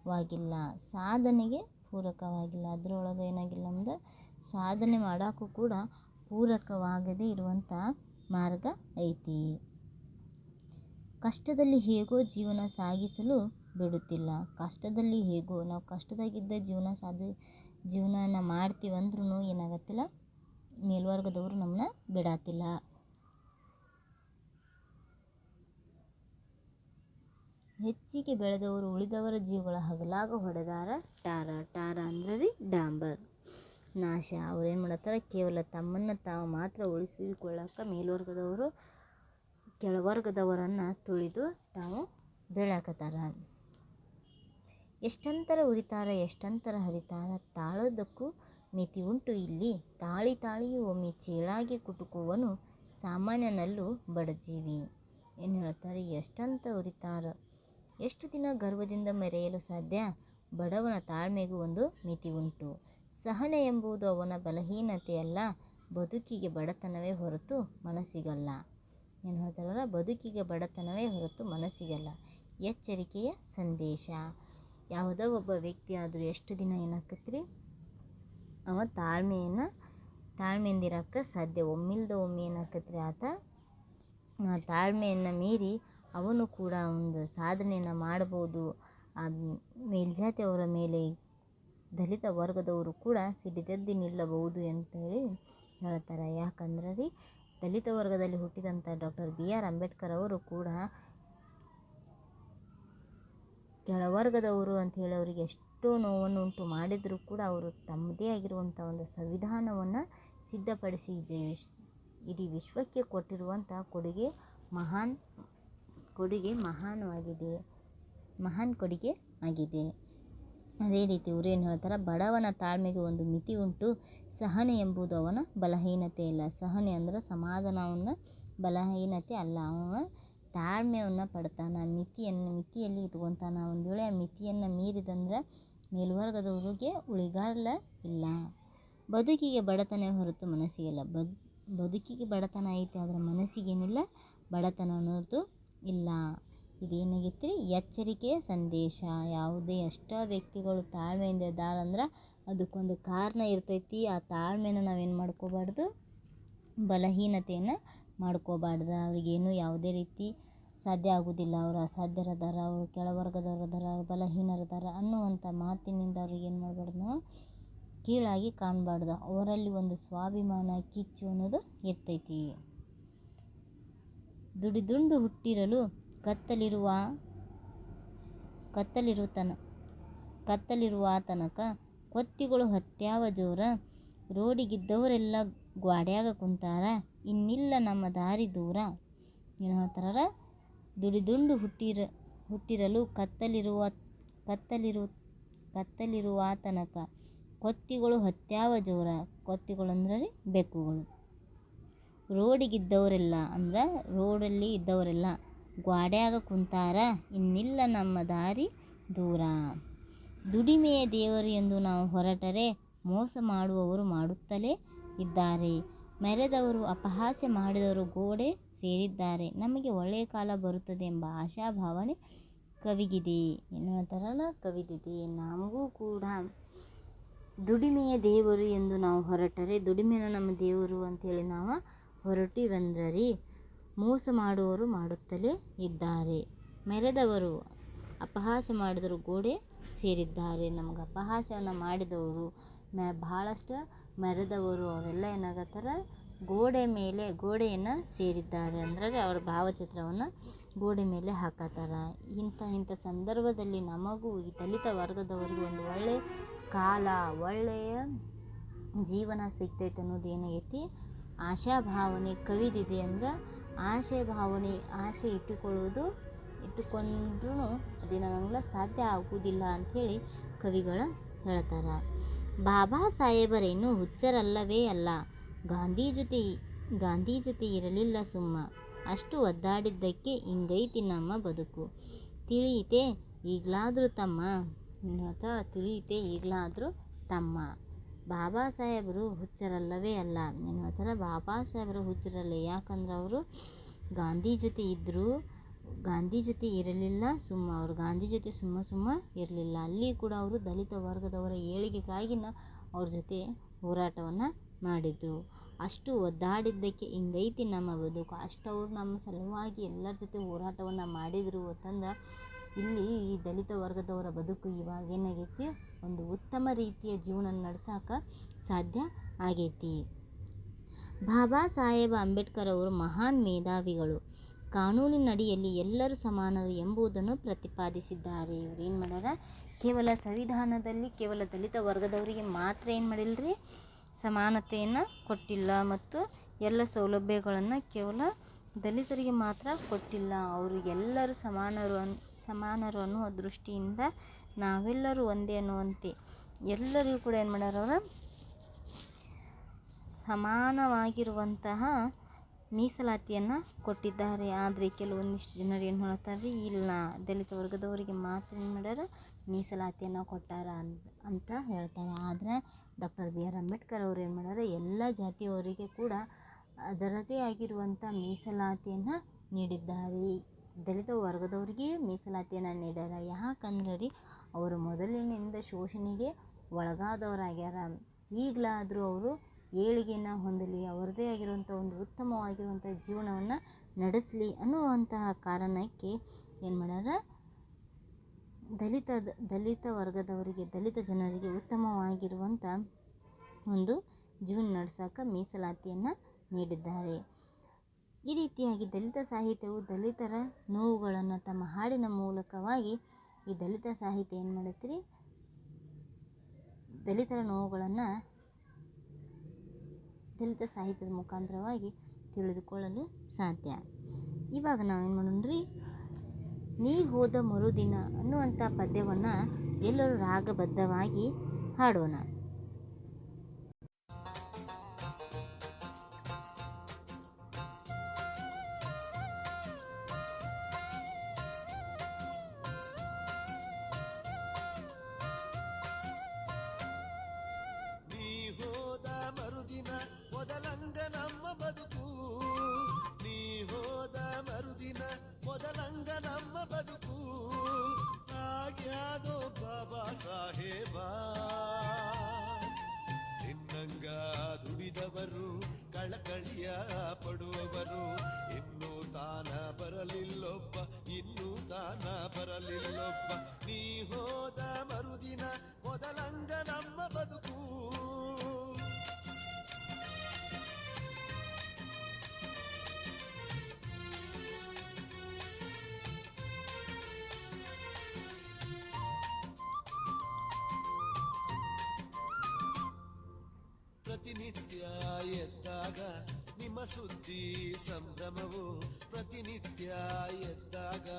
ಪೂರಕವಾಗಿಲ್ಲ, ಸಾಧನೆಗೆ ಪೂರಕವಾಗಿಲ್ಲ. ಅದರೊಳಗೆ ಏನಾಗಿಲ್ಲ ಅಂದ್ರೆ ಸಾಧನೆ ಮಾಡೋಕ್ಕೂ ಕೂಡ ಪೂರಕವಾಗದೇ ಇರುವಂಥ ಮಾರ್ಗ ಐತಿ. ಕಷ್ಟದಲ್ಲಿ ಹೇಗೋ ಜೀವನ ಸಾಗಿಸಲು ಬಿಡುತ್ತಿಲ್ಲ. ಕಷ್ಟದಲ್ಲಿ ಹೇಗೋ ನಾವು ಕಷ್ಟದಾಗಿದ್ದ ಜೀವನನ ಮಾಡ್ತೀವಂದ್ರೂ ಏನಾಗತ್ತಿಲ್ಲ, ಮೇಲ್ವರ್ಗದವರು ನಮ್ಮನ್ನ ಬಿಡಾತಿಲ್ಲ. ಹೆಚ್ಚಿಗೆ ಬೆಳೆದವರು ಉಳಿದವರ ಜೀವಗಳ ಹಗಲಾಗ ಹೊಡೆದಾರ ಟಾರ. ಟಾರ ಅಂದ್ರೆ ರೀ ಡಾಂಬರ್, ನಾಶ. ಅವ್ರು ಏನು ಮಾಡತ್ತಾರ, ಕೇವಲ ತಮ್ಮನ್ನು ತಾವು ಮಾತ್ರ ಉಳಿಸಿಕೊಳ್ಳಕ್ಕೆ ಮೇಲ್ವರ್ಗದವರು ಕೆಳವರ್ಗದವರನ್ನು ತುಳಿದು ತಾವು ಬೆಳಕತ್ತಾರ. ಎಷ್ಟಂತರ ಉರಿತಾರ ಎಷ್ಟಂತರ ಹರಿತಾರ, ತಾಳೋದಕ್ಕೂ ಮಿತಿ ಉಂಟು ಇಲ್ಲಿ. ತಾಳಿ ತಾಳಿಯೂ ಒಮ್ಮೆ ಚೇಳಾಗಿ ಕುಟುಕುವನು, ಸಾಮಾನ್ಯನಲ್ಲೂ ಬಡಜೀವಿ. ಏನು ಹೇಳ್ತಾರೆ, ಎಷ್ಟಂತ ಉರಿತಾರ, ಎಷ್ಟು ದಿನ ಗರ್ವದಿಂದ ಮೆರೆಯಲು ಸಾಧ್ಯ. ಬಡವನ ತಾಳ್ಮೆಗೂ ಒಂದು ಮಿತಿ ಉಂಟು. ಸಹನೆ ಎಂಬುದು ಅವನ ಬಲಹೀನತೆಯಲ್ಲ, ಬದುಕಿಗೆ ಬಡತನವೇ ಹೊರತು ಮನಸ್ಸಿಗಲ್ಲ. ಏನು ಹೇಳ್ತಾರಲ್ಲ, ಬದುಕಿಗೆ ಬಡತನವೇ ಹೊರತು ಮನಸ್ಸಿಗಲ್ಲ. ಎಚ್ಚರಿಕೆಯ ಸಂದೇಶ. ಯಾವುದೋ ಒಬ್ಬ ವ್ಯಕ್ತಿ ಆದರೂ ಎಷ್ಟು ದಿನ ಏನಾಕತ್ರಿ, ಅವ ತಾಳ್ಮೆಯಿಂದಿರಕ್ಕೆ ಸಾಧ್ಯ. ಒಮ್ಮಿಲ್ದ ಒಮ್ಮೆ ಏನಾಕತ್ರಿ, ಆತ ತಾಳ್ಮೆಯನ್ನು ಮೀರಿ ಅವನು ಕೂಡ ಒಂದು ಸಾಧನೆಯನ್ನು ಮಾಡ್ಬೋದು. ಆ ಮೇಲ್ಜಾತಿಯವರ ಮೇಲೆ ದಲಿತ ವರ್ಗದವರು ಕೂಡ ಸಿಡಿದೆದ್ದು ನಿಲ್ಲಬಹುದು ಅಂತೇಳಿ ಹೇಳ್ತಾರೆ. ಯಾಕಂದ್ರೆ ರೀ, ದಲಿತ ವರ್ಗದಲ್ಲಿ ಹುಟ್ಟಿದಂಥ ಡಾಕ್ಟರ್ BR ಅಂಬೇಡ್ಕರ್ ಅವರು ಕೂಡ ಕೆಳವರ್ಗದವರು ಅಂಥೇಳಿ ಅವರಿಗೆ ಎಷ್ಟೋ ನೋವನ್ನು ಉಂಟು ಮಾಡಿದರೂ ಕೂಡ ಅವರು ತಮ್ಮದೇ ಆಗಿರುವಂಥ ಒಂದು ಸಂವಿಧಾನವನ್ನು ಸಿದ್ಧಪಡಿಸಿ ಇಡೀ ವಿಶ್ವಕ್ಕೆ ಕೊಟ್ಟಿರುವಂಥ ಕೊಡುಗೆ ಮಹಾನ್ ಕೊಡುಗೆ ಆಗಿದೆ. ಅದೇ ರೀತಿ ಇವರು ಏನು ಹೇಳ್ತಾರೆ, ಬಡವನ ತಾಳ್ಮೆಗೆ ಒಂದು ಮಿತಿ ಉಂಟು. ಸಹನೆ ಎಂಬುದು ಅವನ ಬಲಹೀನತೆ ಇಲ್ಲ. ಸಹನೆ ಅಂದ್ರೆ ಸಮಾಧಾನವನ್ನು ಬಲಹೀನತೆ ಅಲ್ಲ. ಅವನ ತಾಳ್ಮೆಯನ್ನು ಪಡ್ತಾನೆ, ಮಿತಿಯಲ್ಲಿ ಇಟ್ಕೊತಾನೆ. ಒಂದು ವೇಳೆ ಆ ಮಿತಿಯನ್ನು ಮೀರಿದಂದ್ರೆ ಮೇಲ್ವರ್ಗದವ್ರಿಗೆ ಉಳಿಗಾಲ ಇಲ್ಲ. ಬದುಕಿಗೆ ಬಡತನ ಹೊರತು ಮನಸ್ಸಿಗಿಲ್ಲ. ಬದುಕಿಗೆ ಬಡತನ ಐತೆ, ಆದರೆ ಮನಸ್ಸಿಗೇನಿಲ್ಲ, ಬಡತನ ಅನ್ನೋದು ಇಲ್ಲ. ಇದೇನಾಗೈತಿ, ಎಚ್ಚರಿಕೆಯ ಸಂದೇಶ. ಯಾವುದೇ ಎಷ್ಟೋ ವ್ಯಕ್ತಿಗಳು ತಾಳ್ಮೆಯಿಂದ ಇದ್ದಾರಂದ್ರೆ ಅದಕ್ಕೊಂದು ಕಾರಣ ಇರ್ತೈತಿ. ಆ ತಾಳ್ಮೆನ ನಾವೇನು ಮಾಡ್ಕೋಬಾರ್ದು, ಬಲಹೀನತೆಯನ್ನು ಮಾಡ್ಕೋಬಾರ್ದು. ಅವ್ರಿಗೇನು ಯಾವುದೇ ರೀತಿ ಸಾಧ್ಯ ಆಗೋದಿಲ್ಲ, ಅವರು ಅಸಾಧ್ಯರದಾರ, ಅವರು ಕೆಳವರ್ಗದವರದಾರ, ಅವ್ರು ಬಲಹೀನರದಾರ ಅನ್ನುವಂಥ ಮಾತಿನಿಂದ ಅವ್ರಿಗೆ ಏನು ಮಾಡಬಾರ್ದು, ನಾವು ಕೀಳಾಗಿ ಕಾಣಬಾರ್ದು. ಅವರಲ್ಲಿ ಒಂದು ಸ್ವಾಭಿಮಾನ, ಕಿಚ್ಚು ಅನ್ನೋದು ಇರ್ತೈತಿ. ದುಡಿದುಂಡು ಹುಟ್ಟಿರಲು ಕತ್ತಲಿರುವ ತನಕ ಕೊತ್ತಿಗಳು ಹತ್ಯಾವ ಜೋರ. ರೋಡಿಗಿದ್ದವರೆಲ್ಲ ಗ್ವಾಡ್ಯಾಗ ಕುಂತಾರ, ಇನ್ನಿಲ್ಲ ನಮ್ಮ ದಾರಿ ದೂರ. ಏನು ಹೇಳ್ತಾರ, ದುಡಿದುಂಡು ಹುಟ್ಟಿರಲು ಕತ್ತಲಿರುವ ತನಕ ಕೊತ್ತಿಗಳು ಹತ್ಯಾವ ಜೋರ. ಕೊತ್ತಿಗಳು ಅಂದ್ರೆ ರೀ ಬೆಕ್ಕುಗಳು. ರೋಡಿಗಿದ್ದವರೆಲ್ಲ ಅಂದ್ರೆ ರೋಡಲ್ಲಿ ಇದ್ದವರೆಲ್ಲ ಗ್ವಾಡ್ಯಾಗ ಕುಂತಾರ, ಇನ್ನಿಲ್ಲ ನಮ್ಮ ದಾರಿ ದೂರ. ದುಡಿಮೆಯ ದೇವರು ಎಂದು ನಾವು ಹೊರಟರೆ ಮೋಸ ಮಾಡುವವರು ಮಾಡುತ್ತಲೇ ಇದ್ದಾರೆ. ಮೆರೆದವರು ಅಪಹಾಸ್ಯ ಮಾಡಿದವರು ಗೋಡೆ ಸೇರಿದ್ದಾರೆ. ನಮಗೆ ಒಳ್ಳೆಯ ಕಾಲ ಬರುತ್ತದೆ ಎಂಬ ಆಶಾಭಾವನೆ ಕವಿಗಿದೆ. ಏನು ಹೇಳ್ತಾರಲ್ಲ, ಕವಿದಿದೆ. ನಮಗೂ ಕೂಡ ದುಡಿಮೆಯ ದೇವರು ಎಂದು ನಾವು ಹೊರಟರೆ, ದುಡಿಮೆನ ನಮ್ಮ ದೇವರು ಅಂಥೇಳಿ ನಾವು ಹೊರಟಿವಂದ್ರಿ, ಮೋಸ ಮಾಡುವವರು ಮಾಡುತ್ತಲೇ ಇದ್ದಾರೆ. ಮೆರೆದವರು ಅಪಹಾಸ್ಯ ಮಾಡಿದರು ಗೋಡೆ ಸೇರಿದ್ದಾರೆ. ನಮ್ಗೆ ಅಪಹಾಸ್ಯವನ್ನು ಮಾಡಿದವರು, ಭಾಳಷ್ಟು ಮೆರೆದವರು ಅವರೆಲ್ಲ ಏನಾಗತ್ತಾರ, ಗೋಡೆಯನ್ನು ಸೇರಿದ್ದಾರೆ. ಅಂದರೆ ಅವರ ಭಾವಚಿತ್ರವನ್ನು ಗೋಡೆ ಮೇಲೆ ಹಾಕತ್ತಾರ. ಇಂಥ ಸಂದರ್ಭದಲ್ಲಿ ನಮಗೂ ಈ ದಲಿತ ವರ್ಗದವರಿಗೆ ಒಂದು ಒಳ್ಳೆಯ ಕಾಲ, ಒಳ್ಳೆಯ ಜೀವನ ಸಿಗ್ತೈತೆ ಅನ್ನೋದು ಏನಾಗೈತಿ, ಆಶಾಭಾವನೆ ಕವಿದಿದೆ. ಅಂದ್ರೆ ಆಸೆ ಇಟ್ಟುಕೊಂಡ್ರೂ ಅದೇನಾಗಂಗಿಲ್ಲ, ಸಾಧ್ಯ ಆಗುವುದಿಲ್ಲ ಅಂಥೇಳಿ ಕವಿಗಳು ಹೇಳ್ತಾರೆ. ಬಾಬಾ ಸಾಹೇಬರೇನು ಹುಚ್ಚರಲ್ಲವೇ ಅಲ್ಲ, ಗಾಂಧಿ ಜೊತೆ ಇರಲಿಲ್ಲ ಸುಮ್ಮ, ಅಷ್ಟು ಒದ್ದಾಡಿದ್ದಕ್ಕೆ ಹಿಂಗೈತಿ ನಮ್ಮ ಬದುಕು. ತಿಳಿಯಿತೆ ಈಗಲಾದರೂ ತಮ್ಮ. ಬಾಬಾ ಸಾಹೇಬರು ಹುಚ್ಚರಲ್ಲವೇ ಅಲ್ಲ. ಏನು ಹೇಳ್ತಾರೆ, ಬಾಬಾ ಸಾಹೇಬರು ಹುಚ್ಚರಲ್ಲ. ಯಾಕಂದ್ರೆ ಅವರು ಗಾಂಧಿ ಜೊತೆ ಇದ್ದರು, ಗಾಂಧಿ ಜೊತೆ ಇರಲಿಲ್ಲ, ಅವರು ಗಾಂಧಿ ಜೊತೆ ಸುಮ್ಮ ಇರಲಿಲ್ಲ. ಅಲ್ಲಿ ಕೂಡ ಅವರು ದಲಿತ ವರ್ಗದವರ ಏಳಿಗೆಗಾಗಿನ ಅವ್ರ ಜೊತೆ ಹೋರಾಟವನ್ನು ಮಾಡಿದರು. ಅಷ್ಟು ಒದ್ದಾಡಿದ್ದಕ್ಕೆ ಹಿಂಗೈತಿ ನಮ್ಮ ಬದುಕು, ಅಷ್ಟು ಅವ್ರು ನಮ್ಮ ಸಲುವಾಗಿ ಎಲ್ಲರ ಜೊತೆ ಹೋರಾಟವನ್ನು ಮಾಡಿದರು ಅಂತಂದು ಇಲ್ಲಿ ಈ ದಲಿತ ವರ್ಗದವರ ಬದುಕು ಇವಾಗ ಏನಾಗೈತಿ, ಒಂದು ಉತ್ತಮ ರೀತಿಯ ಜೀವನ ನಡೆಸೋಕೆ ಸಾಧ್ಯ ಆಗೈತಿ. ಬಾಬಾ ಸಾಹೇಬ್ ಅಂಬೇಡ್ಕರ್ ಅವರು ಮಹಾನ್ ಮೇಧಾವಿಗಳು. ಕಾನೂನಿನಡಿಯಲ್ಲಿ ಎಲ್ಲರೂ ಸಮಾನರು ಎಂಬುದನ್ನು ಪ್ರತಿಪಾದಿಸಿದ್ದಾರೆ. ಇವ್ರು ಏನು ಮಾಡ್ಯಾರ, ಕೇವಲ ಸಂವಿಧಾನದಲ್ಲಿ ಕೇವಲ ದಲಿತ ವರ್ಗದವರಿಗೆ ಮಾತ್ರ ಏನು ಮಾಡಿಲ್ಲರಿ, ಸಮಾನತೆಯನ್ನು ಕೊಟ್ಟಿಲ್ಲ ಮತ್ತು ಎಲ್ಲ ಸೌಲಭ್ಯಗಳನ್ನು ಕೇವಲ ದಲಿತರಿಗೆ ಮಾತ್ರ ಕೊಟ್ಟಿಲ್ಲ. ಅವರಿಗೆಲ್ಲರೂ ಸಮಾನರು ಅನ್ನುವ ದೃಷ್ಟಿಯಿಂದ ನಾವೆಲ್ಲರೂ ಒಂದೇ ಅನ್ನುವಂತೆ ಎಲ್ಲರಿಗೂ ಕೂಡ ಏನು ಮಾಡ್ಯಾರ, ಅವರು ಸಮಾನವಾಗಿರುವಂತಹ ಮೀಸಲಾತಿಯನ್ನು ಕೊಟ್ಟಿದ್ದಾರೆ. ಆದರೆ ಕೆಲವೊಂದಿಷ್ಟು ಜನರು ಏನು ಹೇಳ್ತಾರೆ, ಇಲ್ಲ ದಲಿತ ವರ್ಗದವರಿಗೆ ಮಾತ್ರ ಏನು ಮಾಡ್ಯಾರ, ಮೀಸಲಾತಿಯನ್ನು ಕೊಟ್ಟಾರ ಅಂತ ಹೇಳ್ತಾರೆ. ಆದರೆ ಡಾಕ್ಟರ್ ಬಿ ಆರ್ ಅಂಬೇಡ್ಕರ್ ಅವರು ಏನು ಮಾಡ್ಯಾರ, ಎಲ್ಲ ಜಾತಿಯವರಿಗೆ ಕೂಡ ಅದರದೇ ಆಗಿರುವಂಥ ಮೀಸಲಾತಿಯನ್ನು ನೀಡಿದ್ದಾರೆ. ದಲಿತ ವರ್ಗದವರಿಗೆ ಮೀಸಲಾತಿಯನ್ನು ನೀಡ್ಯಾರ. ಯಾಕಂದ್ರೆ ರೀ, ಅವರು ಮೊದಲಿನಿಂದ ಶೋಷಣೆಗೆ ಒಳಗಾದವರಾಗ್ಯಾರ. ಈಗಲಾದರೂ ಅವರು ಏಳಿಗೆಯನ್ನು ಹೊಂದಲಿ, ಅವರದೇ ಆಗಿರುವಂಥ ಒಂದು ಉತ್ತಮವಾಗಿರುವಂಥ ಜೀವನವನ್ನು ನಡೆಸಲಿ ಅನ್ನುವಂತಹ ಕಾರಣಕ್ಕೆ ಏನು ಮಾಡ್ಯಾರ, ದಲಿತ ವರ್ಗದವರಿಗೆ, ದಲಿತ ಜನರಿಗೆ ಉತ್ತಮವಾಗಿರುವಂಥ ಒಂದು ಜೀವನ ನಡೆಸೋಕೆ ಮೀಸಲಾತಿಯನ್ನು ನೀಡಿದ್ದಾರೆ. ಈ ರೀತಿಯಾಗಿ ದಲಿತ ಸಾಹಿತ್ಯವು ದಲಿತರ ನೋವುಗಳನ್ನು ತಮ್ಮ ಹಾಡಿನ ಮೂಲಕವಾಗಿ ಈ ದಲಿತ ಸಾಹಿತ್ಯ ಏನು ಮಾಡತ್ತೀರಿ, ದಲಿತರ ನೋವುಗಳನ್ನು ದಲಿತ ಸಾಹಿತ್ಯದ ಮುಖಾಂತರವಾಗಿ ತಿಳಿದುಕೊಳ್ಳಲು ಸಾಧ್ಯ. ಇವಾಗ ನಾವೇನು ಮಾಡೋಣ್ರಿ, ನೀ ಹೋದ ಮರುದಿನ ಅನ್ನುವಂಥ ಪದ್ಯವನ್ನು ಎಲ್ಲರೂ ರಾಗಬದ್ಧವಾಗಿ ಹಾಡೋಣ. ಮೊದಲಂಗ ನಮ್ಮ ಬದುಕು, ನೀ ಹೋದ ಮರುದಿನ ಮೊದಲಂಗ ನಮ್ಮ ಬದುಕು, ಆಗ್ಯಾದೋ ಬಾಬಾ ಸಾಹೇಬ. ನಿನ್ನಂಗ ದುಡಿದವರು ಕಳಕಳಿಯ ಪಡುವವರು, ಇನ್ನೂ ತಾನ ಬರಲಿಲ್ಲೊಬ್ಬ, ಇನ್ನೂ ತಾನ ಬರಲಿಲ್ಲೊಬ್ಬ. ನೀ ಹೋದ ಮರುದಿನ ಮೊದಲಂಗ ನಮ್ಮ ಬದುಕು. ಪ್ರತಿನಿತ್ಯ ಎದ್ದಾಗ ನಿಮ್ಮ ಸುದ್ದಿ ಸಂಭ್ರಮವು, ಪ್ರತಿನಿತ್ಯ ಎದ್ದಾಗ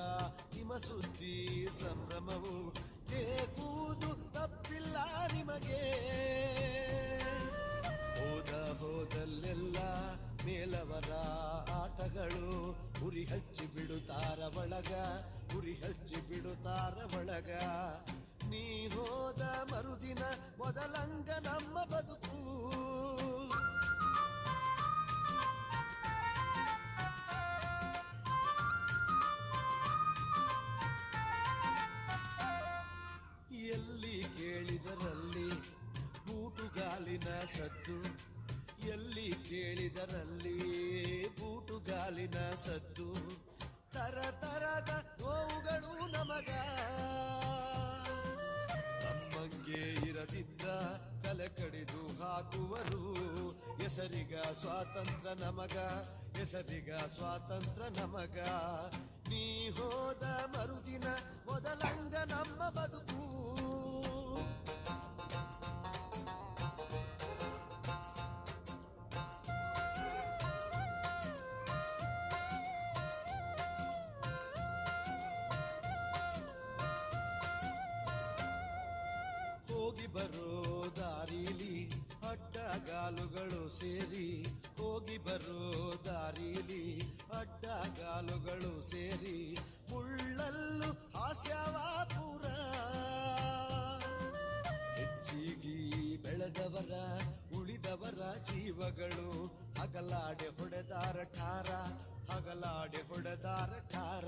ನಿಮ್ಮ ಸುದ್ದಿ ಸಂಭ್ರಮವು, ಕೇಕುವುದು ತಪ್ಪಿಲ್ಲ ನಿಮಗೆ. ಹೋದಲ್ಲೆಲ್ಲ ಮೇಲವರ ಆಟಗಳು, ಉರಿ ಹಚ್ಚಿ ಬಿಡುತ್ತಾರ ಒಳಗ, ಉರಿ ಹಚ್ಚಿ ಬಿಡುತ್ತಾರ ಒಳಗ. ನೀ ಹೋದ ಮರುದಿನ ಮೊದಲಂಗ ನಮ್ಮ ಬದುಕು. ಎಲ್ಲಿ ಕೇಳಿದರಲ್ಲಿ ಬೂಟುಗಾಲಿನ ಸದ್ದು, ಎಲ್ಲಿ ಕೇಳಿದರಲ್ಲಿ ಬೂಟುಗಾಲಿನ ಸದ್ದು. ತರದ ನೋವುಗಳು ನಮಗ, ನಮ್ಮಂಗೆ ಇರದಿದ್ದ ತಲೆ ಕಡಿದು ಹಾಕುವರು. ಹೆಸರಿಗ ಸ್ವಾತಂತ್ರ್ಯ ನಮಗ, ಹೆಸರಿಗ ಸ್ವಾತಂತ್ರ್ಯ ನಮಗ. ನೀ ಹೋದ ಮರುದಿನ ಮೊದಲಂಗ ನಮ್ಮ ಬದುಕು. ಹೋಗಿ ಬರೋ ದಾರಿಲಿ ಅಡ್ಡಗಾಲುಗಳು ಸೇರಿ, ಹೋಗಿ ಬರೋ ದಾರಿಲಿ ಅಡ್ಡಗಾಲುಗಳು ಸೇರಿ, ಮುಳ್ಳಲ್ಲೂ ಹಾಸ್ಯವಾಪುರ. ಹೆಚ್ಚಿಗಿ ಬೆಳೆದವರ ಉಳಿದವರ ಜೀವಗಳು ಹಗಲಾಡೆ ಹೊಡೆದಾರ ಠಾರ ಹಗಲಾಡೆ ಹೊಡೆದಾರ ಠಾರ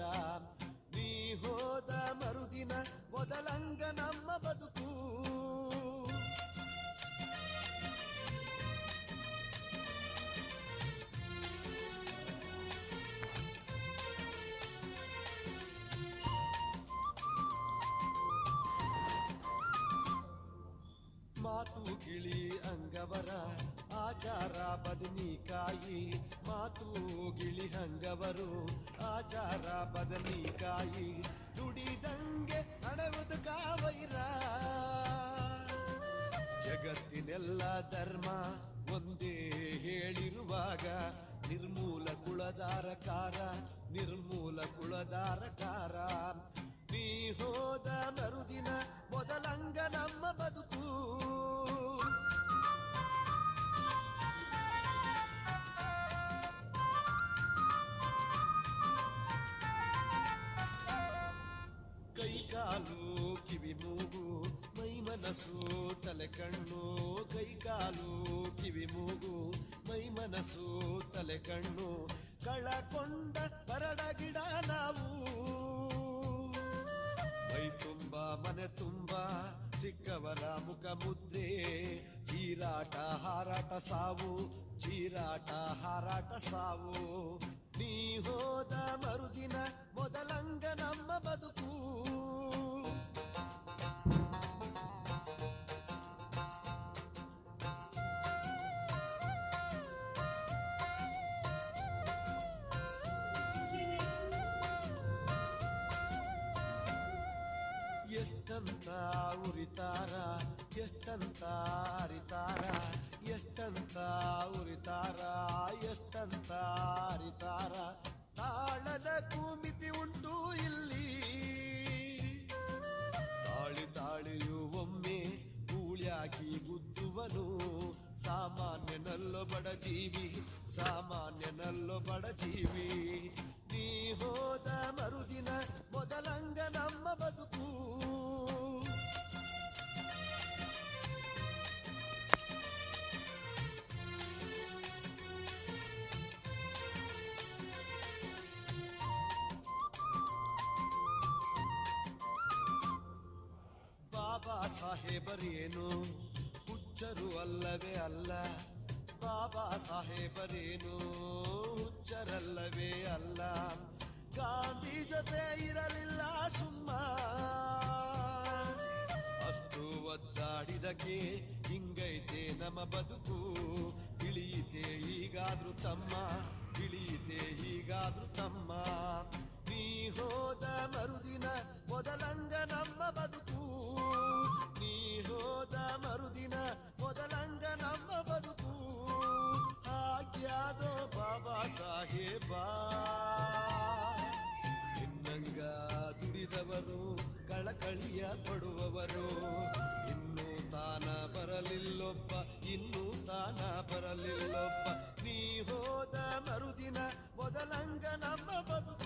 ನೀ ಹೋದ ಮರುದಿನ ಮೊದಲಂಗ ನಮ್ಮ ಬದುಕು ಮಾತು ಗಿಳಿ ಅಂಗವರ ಆಚಾರ ಬದನಿಕಾಯಿ ಮಾತು ಗಿಳಿ ಹಂಗವರು ಆಚಾರ ಬದನಿಕಾಯಿ ದುಡಿದಂಗೆ ಹಣವುದು ಕಾವೈರ ಜಗತ್ತಿನೆಲ್ಲ ಧರ್ಮ ಒಂದೇ ಹೇಳಿರುವಾಗ ನಿರ್ಮೂಲ ಕುಳದಾರಕಾರ ನಿರ್ಮೂಲ ಕುಳದಾರಕಾರ ನೀ ಹೋದ ಮರುದಿನ ಮೊದಲಂಗ ನಮ್ಮ ಬದುಕು ಕೈಕಾಲು ಕಿವಿ ಮೂಗು ಮೈ ಮನಸ್ಸು ತಲೆ ಕಣ್ಣು ಕೈಕಾಲು ಕಿವಿ ಮೂಗು ಮೈ ಮನಸ್ಸು ತಲೆ ಕಣ್ಣು ಕಳಕೊಂಡ ಬರಡ ಗಿಡ ನಾವು ಮೈ ತುಂಬ ಮನೆ ತುಂಬ ಸಿಕ್ಕವರ ಮುಖ ಮುದ್ರೆ ಚೀರಾಟ ಹಾರಾಟ ಸಾವು ಚೀರಾಟ ಹಾರಾಟ ಸಾವು ನೀ ಹೋದ ಮರುದಿನ ಮೊದಲಂಗ ನಮ್ಮ ಬದುಕು ಎಷ್ಟಂತ ಉರಿತಾರ ಎಷ್ಟಂತ ಅರಿತಾರ ಎಷ್ಟಂತ ಉರಿತಾರ ಎಷ್ಟಂತ ಅರಿತಾರ ತಾಳದ ಕೂಮಿತಿ ಉಂಟು ಇಲ್ಲಿ ತಾಳಿ ತಾಳಿಯು ಒಮ್ಮೆ ಗೂಳ್ಯಾಗಿ ಗುದ್ದುವನು ಸಾಮಾನ್ಯನಲ್ಲೋ ಬಡ ಜೀವಿ ಸಾಮಾನ್ಯನಲ್ಲೋ ಬಡ ಜೀವಿ ನೀ ಹೋದ ಮರುದಿನ ಮೊದಲಂಗ ನಮ್ಮ ಬದುಕು ಬಾಬಾ ಸಾಹೇಬರೇನು ಹುಚ್ಚರು ಅಲ್ಲವೇ ಅಲ್ಲ ಬಾಬಾ ಸಾಹೇಬರೇನು ಹುಚ್ಚರಲ್ಲವೇ ಅಲ್ಲ ಗಾಂಧಿ ಜೊತೆ ಇರಲಿಲ್ಲ ಸುಮ್ಮ ಅಷ್ಟು ಒದ್ದಾಡಿದಕ್ಕೆ ಹಿಂಗೈತೆ ನಮ್ಮ ಬದುಕು ತಿಳಿಯಿತೆ ಹೀಗಾದ್ರೂ ತಮ್ಮ ತಿಳಿಯಿತೆ ಹೀಗಾದ್ರೂ ತಮ್ಮ ನೀ ಹೋದ ಮರುದಿನ ಮೊದಲಂಗ ನಮ್ಮ ಬದುಕು ನೀ ಹೋದ ಮರುದಿನ ಮೊದಲಂಗ ನಮ್ಮ ಬದುಕು ಹಾಗ್ಯಾದೋ ಬಾಬಾ ಸಾಹೇಬ ನಿನ್ನಂಗ ದುಡಿದವರು ಕಳಕಳಿಯ ಪಡುವವರು ಇನ್ನೂ ತಾನ ಬರಲಿಲ್ಲೊಬ್ಬ ಇನ್ನೂ ತಾನ ಬರಲಿಲ್ಲೊಬ್ಬ ನೀ ಹೋದ ಮರುದಿನ ಮೊದಲಂಗ ನಮ್ಮ ಬದುಕು